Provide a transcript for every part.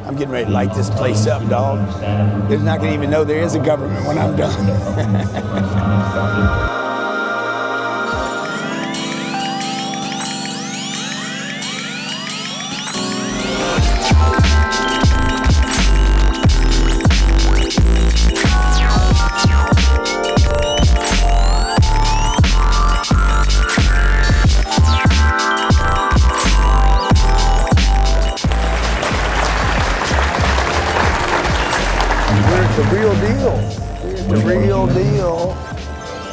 I'm getting ready to light this place up, dog. They're not gonna even know there is a government when I'm done. The real deal. Here's the real deal.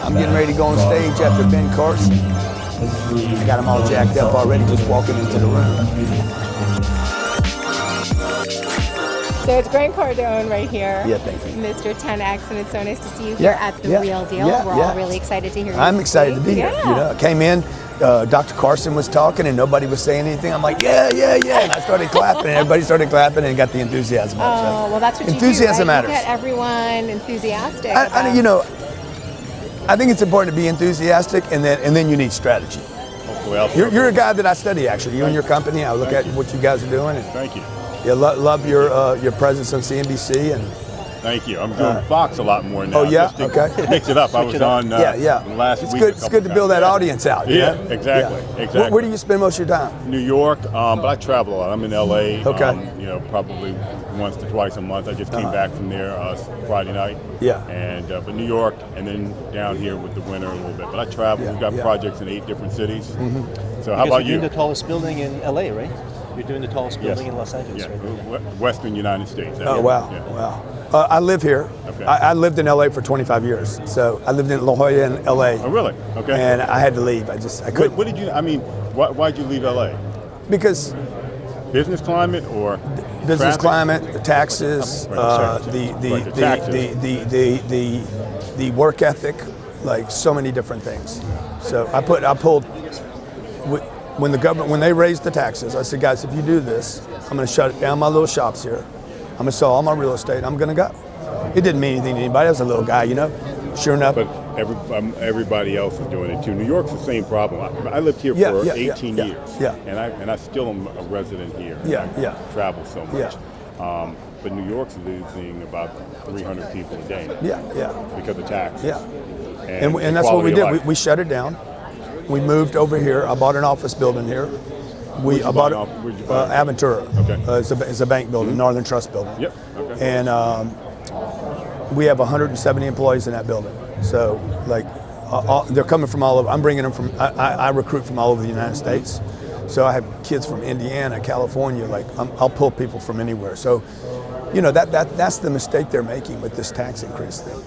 I'm getting ready to go on stage after Ben Carson. I got them all jacked up already just walking into the room. So it's Grant Cardone right here. Yeah, thank you. Mr. 10X, and it's so nice to see you here at The Real Deal. We're all really excited to hear you I'm excited to be here. Yeah. You know, I came in, Dr. Carson was talking and nobody was saying anything. I'm like, yeah. And I started clapping and everybody started clapping and got the enthusiasm up. Oh, well, that's what enthusiasm you do, right? matters. You get everyone enthusiastic. You know, I think it's important to be enthusiastic and then you need strategy. You're a guy that I study, actually. You and your company, I look at what you guys are doing. And thank you. Yeah, love your presence on CNBC and. Thank you. I'm doing Fox a lot more now. Oh yeah, okay. Mix it up. I was on last week. It's good to build that audience out. Yeah, exactly. Where do you spend most of your time? New York, but I travel a lot. I'm in LA. Okay. You know, probably once to twice a month. I just came back from there Friday night. Yeah. And but New York, and then down here with the winter a little bit. But I travel. We've got projects in 8 different cities. Mm-hmm. So how about you? You're doing the tallest building in LA, right? You're doing the tallest building in Los Angeles, right? Western United States. Oh wow, wow. I live here. Okay. I lived in LA for 25 years. So I lived in La Jolla in LA. Oh really? Okay. And I had to leave. I couldn't. What did you? I mean, why'd you leave LA? Because business climate or business traffic? Climate, the taxes, the work ethic, like so many different things. So I pulled. When they raised the taxes, I said, guys, if you do this, I'm going to shut down my little shops here. I'm going to sell all my real estate. I'm going to go. It didn't mean anything to anybody. I was a little guy, you know. Sure enough. But everybody else is doing it too. New York's the same problem. I lived here for 18 years. Yeah. And I still am a resident here. Yeah. I travel so much. Yeah. But New York's losing about 300 people a day. Yeah. Because of taxes. Yeah. And that's what we did. We shut it down. We moved over here. I bought an office building here. I bought Aventura. Okay. It's a bank building, Northern Trust building. Yep. Okay. And we have 170 employees in that building. So, like, they're coming from all over. I'm bringing them from. I recruit from all over the United States. So I have kids from Indiana, California. Like, I'll pull people from anywhere. So, you know, that's the mistake they're making with this tax increase thing.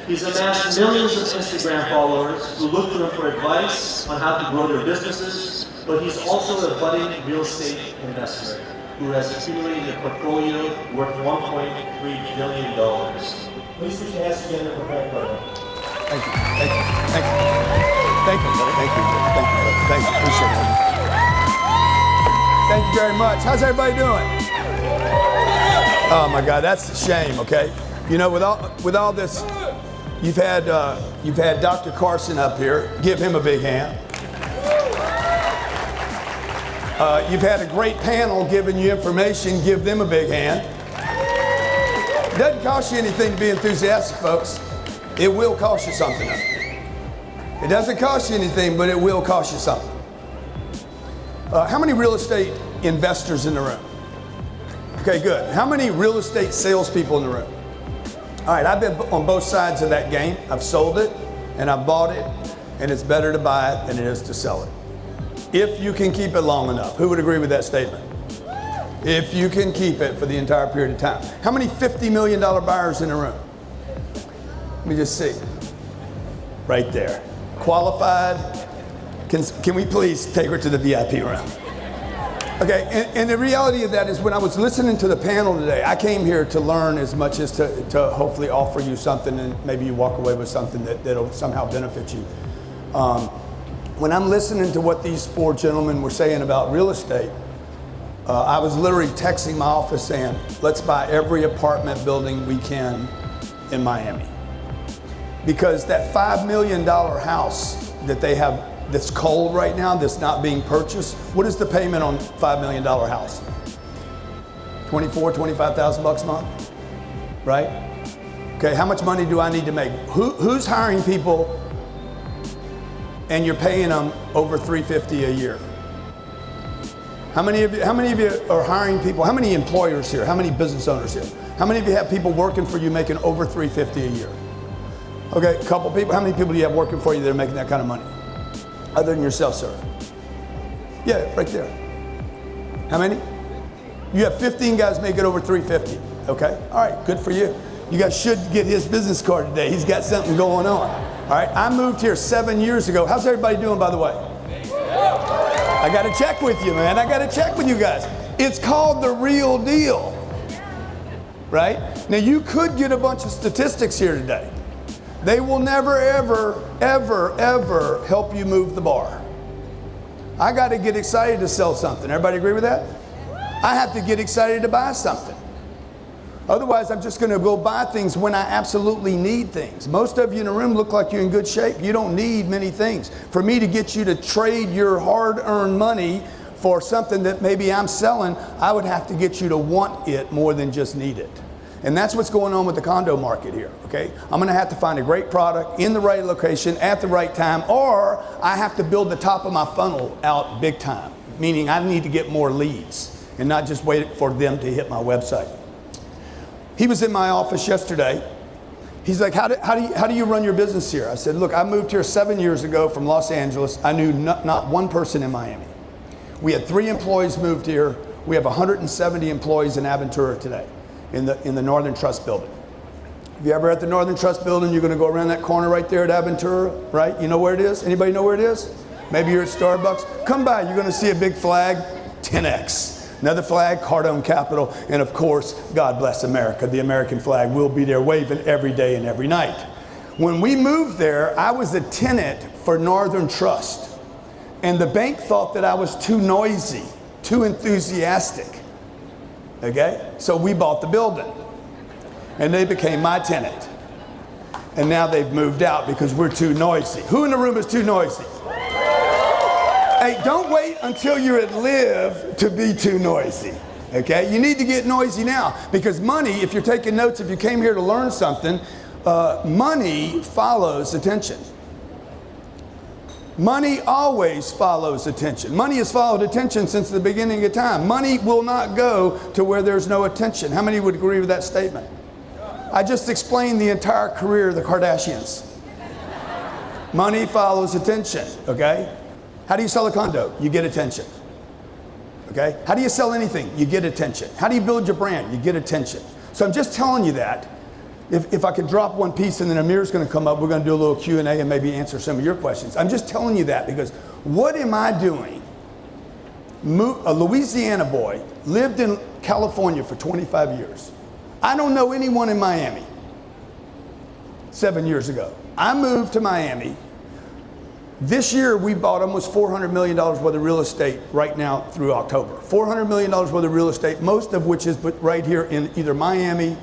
He's amassed millions of Instagram followers who look to him for advice on how to grow their businesses, but he's also a budding real estate investor who has accumulated a portfolio worth $1.3 billion. Please put your hands together for Grant Cardone. Thank you. Appreciate it. Thank you very much. How's everybody doing? Oh my God, that's a shame. Okay, you know, with all this. You've had Dr. Carson up here. Give him a big hand. You've had a great panel giving you information. Give them a big hand. It doesn't cost you anything to be enthusiastic, folks. It will cost you something. It doesn't cost you anything, but it will cost you something. How many real estate investors in the room? Okay, good. How many real estate salespeople in the room? All right, I've been on both sides of that game. I've sold it and I've bought it, and it's better to buy it than it is to sell it. If you can keep it long enough. Who would agree with that statement? If you can keep it for the entire period of time. How many $50 million buyers in the room? Let me just see. Right there. Qualified. Can we please take her to the VIP room? Okay, and the reality of that is when I was listening to the panel today, I came here to learn as much as to hopefully offer you something, and maybe you walk away with something that'll somehow benefit you. When I'm listening to what these 4 gentlemen were saying about real estate, I was literally texting my office saying, let's buy every apartment building we can in Miami. Because that $5 million house that they have that's cold right now, that's not being purchased, what is the payment on $5 million house? $25,000 a month, right? Okay, how much money do I need to make? Who's hiring people and you're paying them over $350 a year? How many of you are hiring people? How many employers here? How many business owners here? How many of you have people working for you making over $350 a year? Okay, a couple people. How many people do you have working for you that are making that kind of money? Other than yourself, sir? Yeah, right there. How many? You have 15 guys making over $350. Okay, all right, good for you. You guys should get his business card today. He's got something going on. All right, I moved here 7 years ago. How's everybody doing, by the way? I got to check with you, man. I got to check with you guys. It's called the real deal, right? Now, you could get a bunch of statistics here today. They will never, ever, ever, ever help you move the bar. I got to get excited to sell something. Everybody agree with that? I have to get excited to buy something. Otherwise, I'm just going to go buy things when I absolutely need things. Most of you in the room look like you're in good shape. You don't need many things. For me to get you to trade your hard-earned money for something that maybe I'm selling, I would have to get you to want it more than just need it. And that's what's going on with the condo market here, okay? I'm gonna have to find a great product in the right location at the right time, or I have to build the top of my funnel out big time, meaning I need to get more leads and not just wait for them to hit my website. He was in my office yesterday. He's like, how do you run your business here? I said, look, I moved here 7 years ago from Los Angeles. I knew not one person in Miami. We had 3 employees moved here. We have 170 employees in Aventura today. In the Northern Trust building. If you ever at the Northern Trust building, you're going to go around that corner right there at Aventura, right? You know where it is? Anybody know where it is? Maybe you're at Starbucks. Come by, you're going to see a big flag, 10X. Another flag, Cardone Capital, and of course, God bless America. The American flag will be there waving every day and every night. When we moved there, I was a tenant for Northern Trust, and the bank thought that I was too noisy, too enthusiastic. Okay, so we bought the building and they became my tenant. And now they've moved out because we're too noisy. Who in the room is too noisy? Hey, don't wait until you're at Live to be too noisy. Okay, you need to get noisy now because money, if you're taking notes, if you came here to learn something, money follows attention. Money always follows attention. Money has followed attention since the beginning of time. Money will not go to where there's no attention. How many would agree with that statement? I just explained the entire career of the Kardashians. Money follows attention, okay? How do you sell a condo? You get attention, okay? How do you sell anything? You get attention. How do you build your brand? You get attention. So I'm just telling you that. If I could drop one piece and then Amir's going to come up, we're going to do a little Q&A and maybe answer some of your questions. I'm just telling you that because what am I doing? A Louisiana boy, lived in California for 25 years. I don't know anyone in Miami. 7 years ago. I moved to Miami. This year we bought almost $400 million worth of real estate right now through October. $400 million worth of real estate, most of which is right here in either Miami,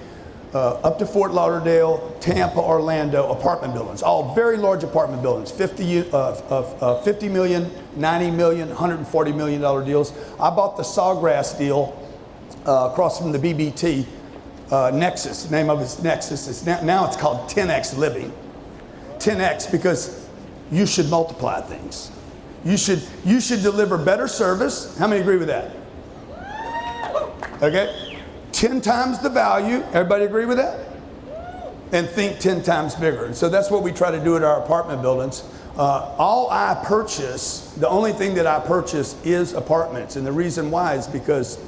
up to Fort Lauderdale, Tampa, Orlando, apartment buildings, all very large apartment buildings, 50 million, 90 million, $140 million deals. I bought the Sawgrass deal across from the BBT, Nexus, the name of it's Nexus. Now it's called 10X Living. 10X because you should multiply things. You should deliver better service. How many agree with that? Okay. 10 times the value. Everybody agree with that? And think 10 times bigger. And so that's what we try to do at our apartment buildings. All I purchase, the only thing that I purchase is apartments. And the reason why is because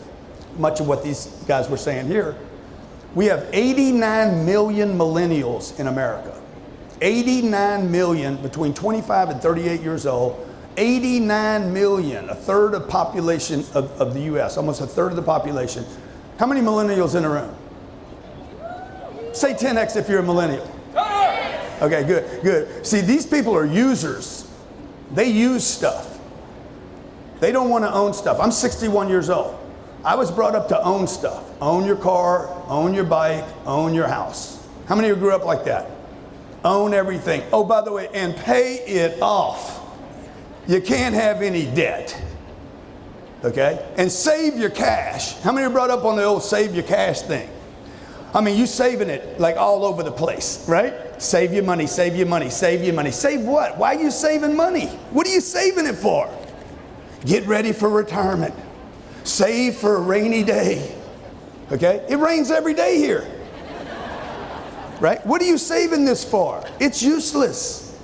much of what these guys were saying here, we have 89 million millennials in America. 89 million between 25 and 38 years old. 89 million, a third of population of the US, almost a third of the population. How many millennials in the room? Say 10X if you're a millennial. Okay, good. See, these people are users. They use stuff. They don't want to own stuff. I'm 61 years old. I was brought up to own stuff. Own your car, own your bike, own your house. How many of you grew up like that? Own everything. Oh, by the way, and pay it off. You can't have any debt. okay? And save your cash. How many are brought up on the old save your cash thing? I mean, you saving it like all over the place, right? Save your money, save your money, save your money. Save what? Why are you saving money? What are you saving it for? Get ready for retirement. Save for a rainy day, okay? It rains every day here, right? What are you saving this for? It's useless.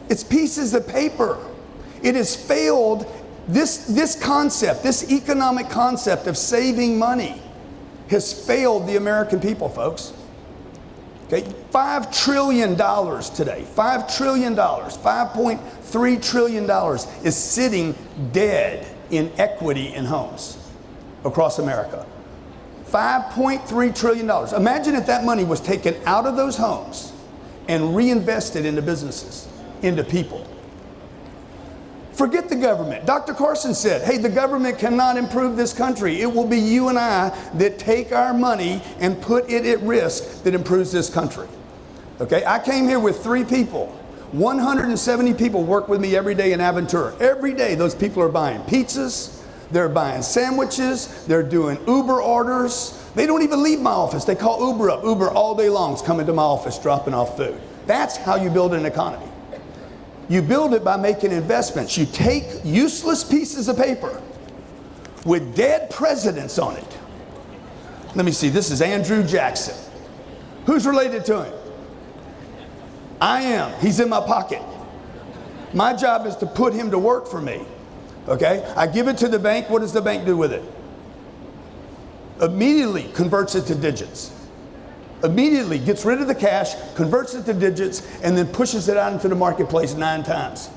It's pieces of paper. It has failed. This concept, this economic concept of saving money has failed the American people, folks. Okay, $5 trillion today, $5 trillion, $5.3 trillion is sitting dead in equity in homes across America. $5.3 trillion. Imagine if that money was taken out of those homes and reinvested into businesses, into people. Forget the government. Dr. Carson said, hey, the government cannot improve this country. It will be you and I that take our money and put it at risk that improves this country. Okay, I came here with 3 people. 170 people work with me every day in Aventura. Every day those people are buying pizzas, they're buying sandwiches, they're doing Uber orders. They don't even leave my office. They call Uber up. Uber all day long is coming to my office dropping off food. That's how you build an economy. You build it by making investments. You take useless pieces of paper with dead presidents on it. Let me see, this is Andrew Jackson. Who's related to him? I am. He's in my pocket. My job is to put him to work for me. Okay? I give it to the bank. What does the bank do with it? Immediately converts it to digits. Immediately gets rid of the cash, converts it to digits, and then pushes it out into the marketplace 9 times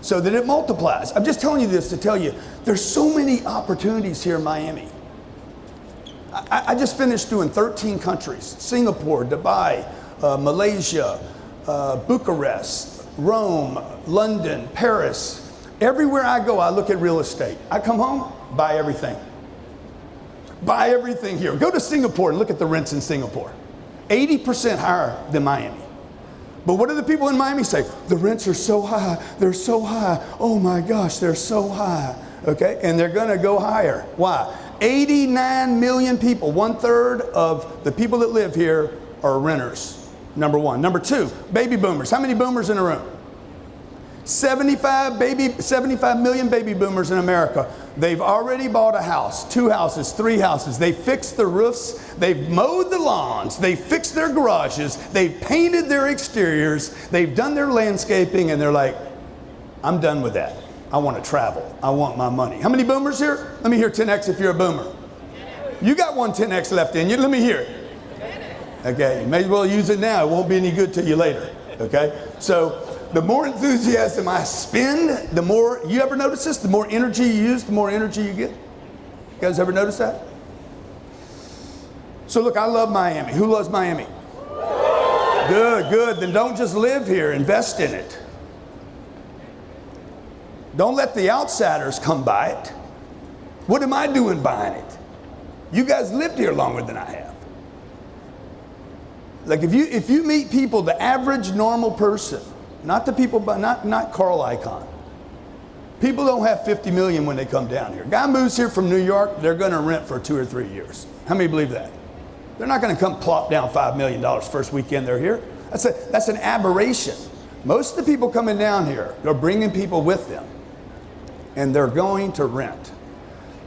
so that it multiplies. I'm just telling you this to tell you there's so many opportunities here in Miami. I just finished doing 13 countries: Singapore, Dubai, Malaysia, Bucharest, Rome, London, Paris. Everywhere I go, I look at real estate. I come home, buy everything. Buy everything here. Go to Singapore and look at the rents in Singapore. 80% higher than Miami. But what do the people in Miami say? The rents are so high, they're so high. Oh my gosh, they're so high. Okay, and they're gonna go higher. Why? 89 million people, 1/3 of the people that live here are renters, number one. Number two, baby boomers. How many boomers in the room? 75 million baby boomers in America. They've already bought a house, 2 houses, 3 houses. They fixed the roofs, they've mowed the lawns, they fixed their garages, they've painted their exteriors, they've done their landscaping, and they're like, I'm done with that. I want to travel. I want my money. How many boomers here? Let me hear 10X if you're a boomer. You got one 10X left in you. Let me hear it. Okay, you may as well use it now. It won't be any good to you later. Okay, so the more enthusiasm I spend, the more, you ever notice this? The more energy you use, the more energy you get. You guys ever notice that? So look, I love Miami. Who loves Miami? Good, good. Then don't just live here, invest in it. Don't let the outsiders come by it. What am I doing buying it? You guys lived here longer than I have. Like if you meet people, the average normal person, not the people, not Carl Icahn. People don't have 50 million when they come down here. Guy moves here from New York, they're going to rent for 2 or 3 years. How many believe that? They're not going to come plop down $5 million first weekend they're here. That's an aberration. Most of the people coming down here, they're bringing people with them, and they're going to rent.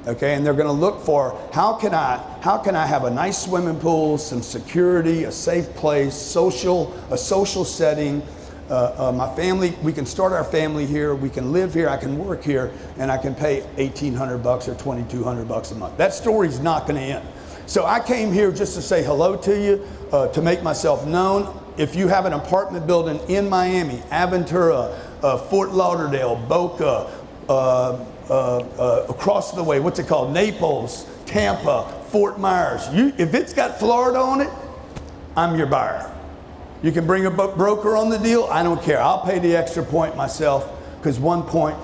Okay, and they're going to look for how can I have a nice swimming pool, some security, a safe place, a social setting. My family, we can start our family here, we can live here, I can work here, and I can pay $1,800 or $2,200 a month. That story's not going to end. So I came here just to say hello to you, to make myself known. If you have an apartment building in Miami, Aventura, Fort Lauderdale, Boca, across the way, what's it called? Naples, Tampa, Fort Myers. If it's got Florida on it, I'm your buyer. You can bring a broker on the deal. I don't care. I'll pay the extra point myself, because 1 point,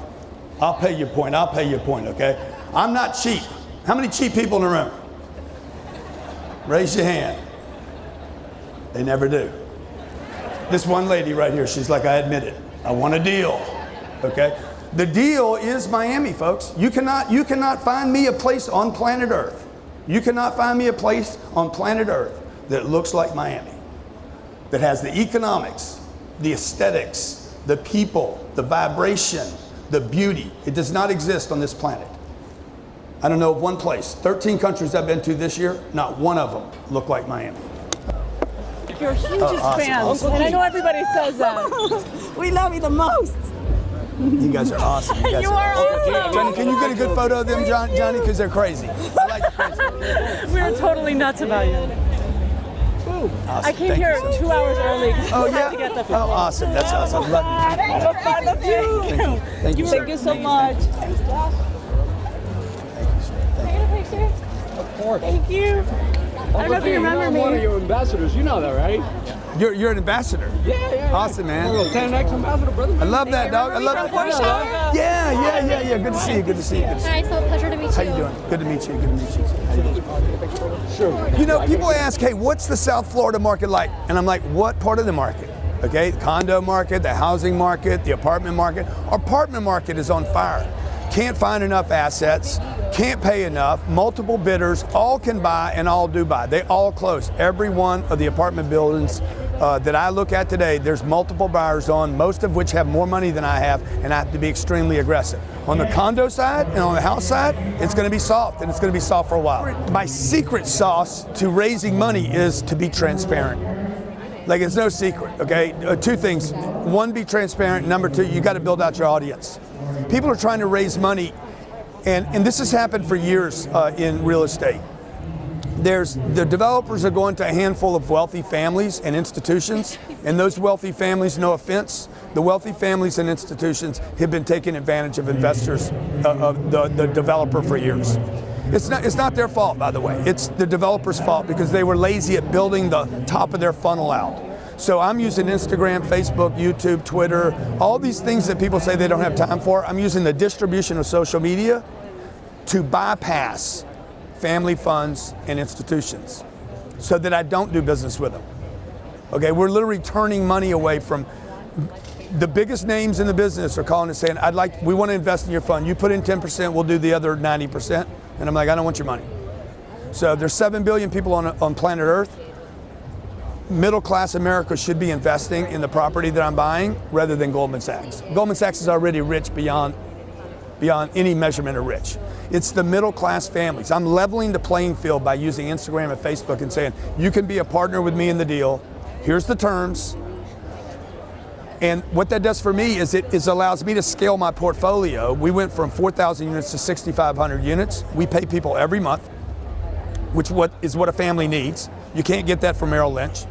I'll pay your point. I'll pay your point, okay? I'm not cheap. How many cheap people in the room? Raise your hand. They never do. This one lady right here, she's like, I admit it. I want a deal, okay? The deal is Miami, folks. You cannot find me a place on planet Earth. You cannot find me a place on planet Earth that looks like Miami, that has the economics, the aesthetics, the people, the vibration, the beauty. It does not exist on this planet. I don't know of one place. 13 countries I've been to this year, not one of them look like Miami. You're hugest fans, awesome. and I know everybody says that. We love you the most. You guys are awesome. You are awesome. Johnny, can you get a good photo of them, Johnny? Because they're crazy. I like the crazy. We're totally nuts about you. Awesome. I came here 2 hours early. Oh, to yeah? get the Oh, awesome. That's awesome. Love you. I love you. Thank you, sir. Thank you so much. Thank you, sir. Can I get a picture? Of course. Thank you. I don't know if you remember I'm me. one of your ambassadors. You know that, right? You're an ambassador. Yeah. Awesome, man. 10X ambassador, brother. I love that, dog. I love From that. Porsche? Yeah. Good to see you. Good to see you. Good to see you. Hi, it's a pleasure to meet you. How you doing? Good to meet you. Good to meet you. How you doing? Sure. You know, people ask, hey, what's the South Florida market like? And I'm like, what part of the market? Okay, the condo market, the housing market, the apartment market. Our apartment market is on fire. Can't find enough assets, can't pay enough, multiple bidders, all can buy and all do buy. They all close. Every one of the apartment buildings that I look at today, there's multiple buyers on, most of which have more money than I have, and I have to be extremely aggressive. On the condo side and on the house side, it's going to be soft, and it's going to be soft for a while. My secret sauce to raising money is to be transparent. Like, it's no secret, okay? Two things. One, be transparent. Number two, you got to build out your audience. People are trying to raise money, and this has happened for years in real estate. The developers are going to a handful of wealthy families and institutions, and those wealthy families, no offense, the wealthy families and institutions have been taking advantage of investors, of the developer for years. It's not their fault, by the way. It's the developer's fault because they were lazy at building the top of their funnel out. So I'm using Instagram, Facebook, YouTube, Twitter, all these things that people say they don't have time for. I'm using the distribution of social media to bypass family funds and institutions so that I don't do business with them. Okay, we're literally turning money away from the biggest names in the business are calling and saying, we want to invest in your fund. You put in 10%, we'll do the other 90%. And I'm like, I don't want your money. So there's 7 billion people on planet Earth. Middle class America should be investing in the property that I'm buying rather than Goldman Sachs. Goldman Sachs is already rich beyond any measurement of rich. It's the middle class families. I'm leveling the playing field by using Instagram and Facebook and saying, you can be a partner with me in the deal. Here's the terms. And what that does for me is it allows me to scale my portfolio. We went from 4,000 units to 6,500 units. We pay people every month, which is what a family needs. You can't get that from Merrill Lynch.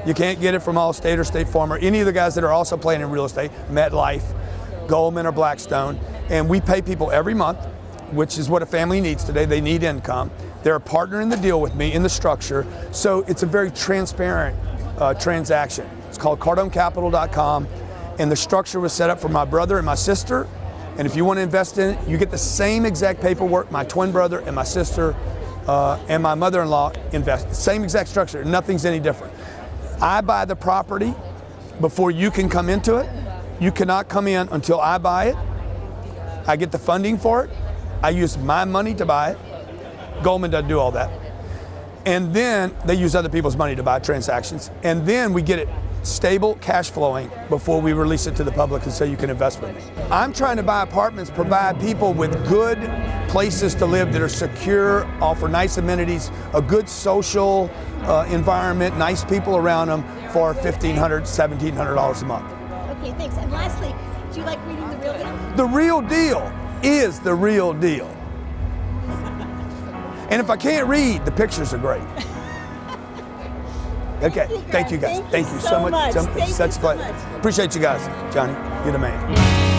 You can't get it from Allstate or State Farm or any of the guys that are also playing in real estate, MetLife, Goldman or Blackstone. And we pay people every month, which is what a family needs today. They need income. They're a partner in the deal with me in the structure. So it's a very transparent transaction. It's called CardoneCapital.com. And the structure was set up for my brother and my sister. And if you want to invest in it, you get the same exact paperwork my twin brother and my sister and my mother-in-law invest. Same exact structure, nothing's any different. I buy the property before you can come into it. You cannot come in until I buy it. I get the funding for it. I use my money to buy it. Goldman doesn't do all that. And then they use other people's money to buy transactions. And then we get it stable, cash flowing before we release it to the public and say you can invest with me. I'm trying to buy apartments, provide people with good places to live that are secure, offer nice amenities, a good social environment, nice people around them for $1,500, $1,700 a month. Okay, thanks. And lastly, do you like reading The Real Deal? The real deal is the real deal. And if I can't read, the pictures are great. Okay, thank you guys. Thank you so much. Such a pleasure. Appreciate you guys. Johnny, you're the man.